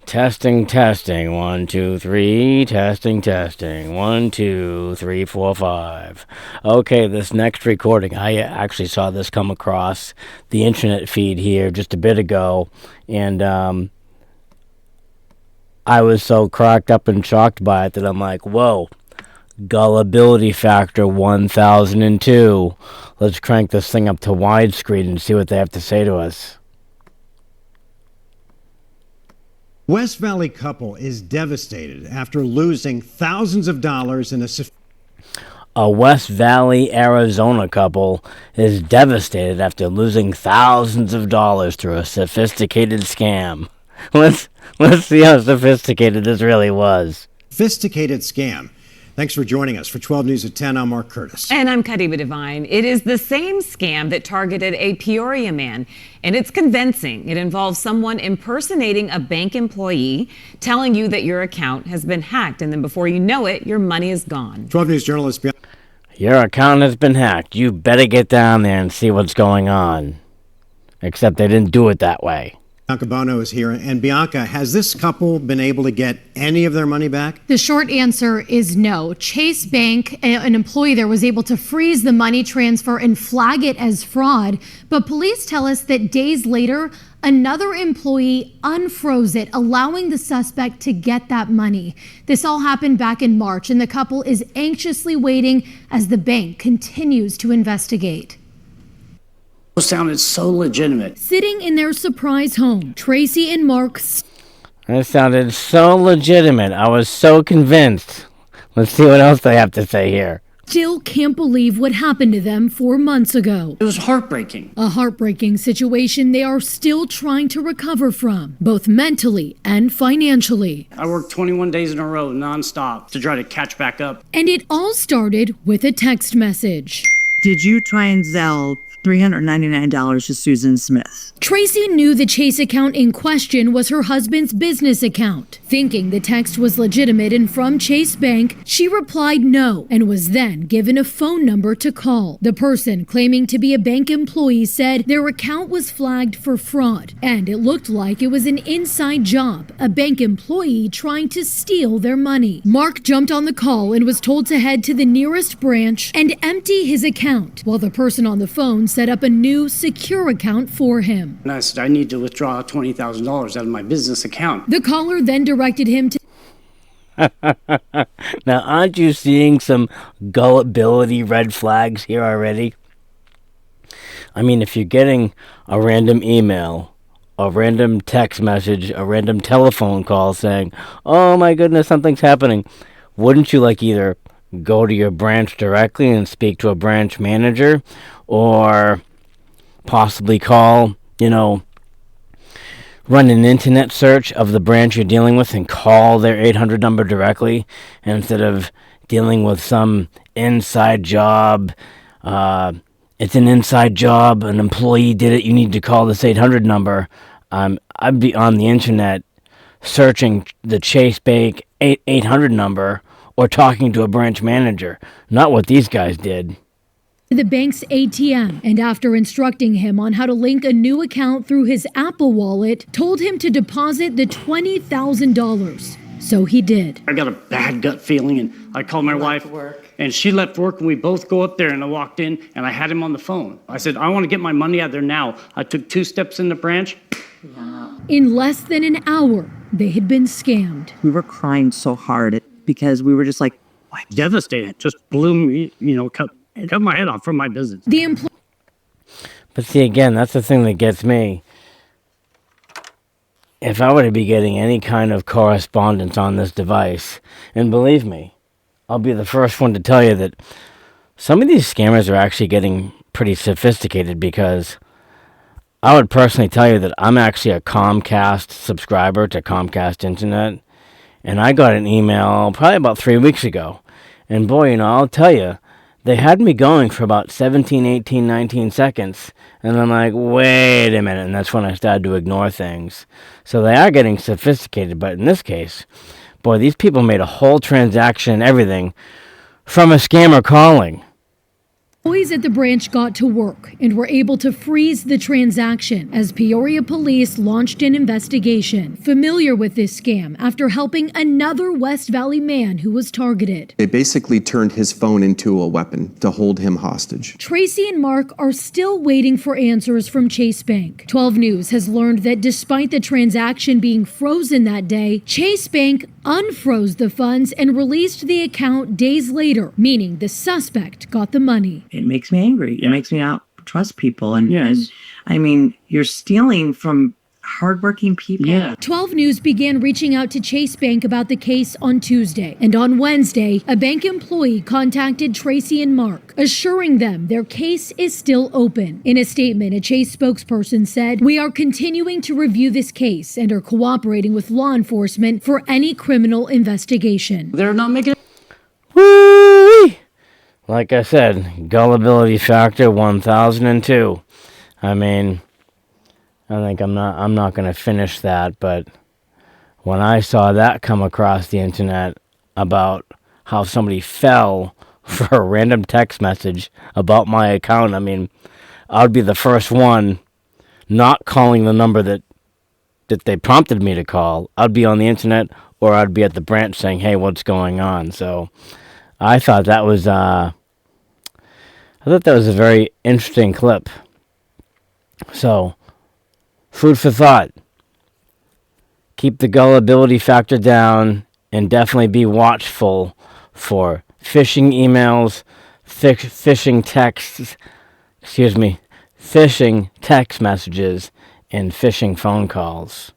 Testing, testing. 1, 2, 3. Testing, testing. 1, 2, 3, 4, 5. Okay, this next recording, I actually saw this come across the internet feed here just a bit ago, and I was so cracked up and shocked by it that I'm like, whoa, gullibility factor 1002. Let's crank this thing up to widescreen and see what they have to say to us. West Valley couple is devastated after losing thousands of dollars in A West Valley, Arizona couple is devastated after losing thousands of dollars through a sophisticated scam. Let's see how sophisticated this really was. Sophisticated scam. Thanks for joining us. For 12 News at 10, I'm Mark Curtis. And I'm Kadiba Devine. It is the same scam that targeted a Peoria man, and it's convincing. It involves someone impersonating a bank employee, telling you that your account has been hacked, and then before you know it, your money is gone. 12 News journalist Your account has been hacked. You better get down there and see what's going on. Except they didn't do it that way. Bianca Bono is here. And Bianca, has this couple been able to get any of their money back? The short answer is no. Chase Bank, an employee there, was able to freeze the money transfer and flag it as fraud. But police tell us that days later, another employee unfroze it, allowing the suspect to get that money. This all happened back in March, and the couple is anxiously waiting as the bank continues to investigate. Sounded so legitimate. Sitting in their surprise home, Tracy and Mark. That sounded so legitimate. I was so convinced. Let's see what else they have to say here. Still can't believe what happened to them 4 months ago. It was heartbreaking. A heartbreaking situation they are still trying to recover from, both mentally and financially. I worked 21 days in a row nonstop to try to catch back up. And it all started with a text message. Did you try and Zelle $399 to Susan Smith? Tracy knew the Chase account in question was her husband's business account. Thinking the text was legitimate and from Chase Bank, she replied no and was then given a phone number to call. The person claiming to be a bank employee said their account was flagged for fraud, and it looked like it was an inside job, a bank employee trying to steal their money. Mark jumped on the call and was told to head to the nearest branch and empty his account, while the person on the phone set up a new secure account for him. And I said, I need to withdraw $20,000 out of my business account. The caller then directed him to... Now, aren't you seeing some gullibility red flags here already? I mean, if you're getting a random email, a random text message, a random telephone call saying, oh my goodness, something's happening, wouldn't you either go to your branch directly and speak to a branch manager, or possibly call, run an internet search of the branch you're dealing with and call their 800 number directly instead of dealing with some inside job. It's an inside job, an employee did it, you need to call this 800 number. I'd be on the internet searching the Chase Bank 800 number or talking to a branch manager, not what these guys did. The bank's ATM, and after instructing him on how to link a new account through his Apple Wallet, told him to deposit the $20,000. So he did. I got a bad gut feeling, and I called my wife, and she left work, and we both go up there, and I walked in, and I had him on the phone. I said, I want to get my money out of there now. I took 2 steps in the branch. In less than an hour, they had been scammed. We were crying so hard because we were just like, Devastated. Just blew me, cut my head off from my business. But see, again, that's the thing that gets me. If I were to be getting any kind of correspondence on this device, and believe me, I'll be the first one to tell you that some of these scammers are actually getting pretty sophisticated, because I would personally tell you that I'm actually a Comcast subscriber to Comcast Internet, and I got an email probably about 3 weeks ago. And boy, I'll tell you, they had me going for about 17, 18, 19 seconds. And I'm like, wait a minute. And that's when I started to ignore things. So they are getting sophisticated. But in this case, boy, these people made a whole transaction and everything from a scammer calling. Employees at the branch got to work and were able to freeze the transaction as Peoria police launched an investigation. Familiar with this scam after helping another West Valley man who was targeted. They basically turned his phone into a weapon to hold him hostage. Tracy and Mark are still waiting for answers from Chase Bank. 12 News has learned that despite the transaction being frozen that day, Chase Bank unfroze the funds and released the account days later, meaning the suspect got the money. It makes me angry. It makes me not trust people. And, Yes. and I mean, you're stealing from hardworking people. Yeah. 12 News began reaching out to Chase Bank about the case on Tuesday. And on Wednesday, a bank employee contacted Tracy and Mark, assuring them their case is still open. In a statement, a Chase spokesperson said, "We are continuing to review this case and are cooperating with law enforcement for any criminal investigation." They're not making Woo! Like I said, gullibility factor 1002. I mean, I think I'm not going to finish that, but when I saw that come across the internet about how somebody fell for a random text message about my account, I mean, I'd be the first one not calling the number that they prompted me to call. I'd be on the internet or I'd be at the branch saying, "Hey, what's going on?" So I thought that was a very interesting clip. So, food for thought. Keep the gullibility factor down and definitely be watchful for phishing emails, phishing texts, phishing text messages, and phishing phone calls.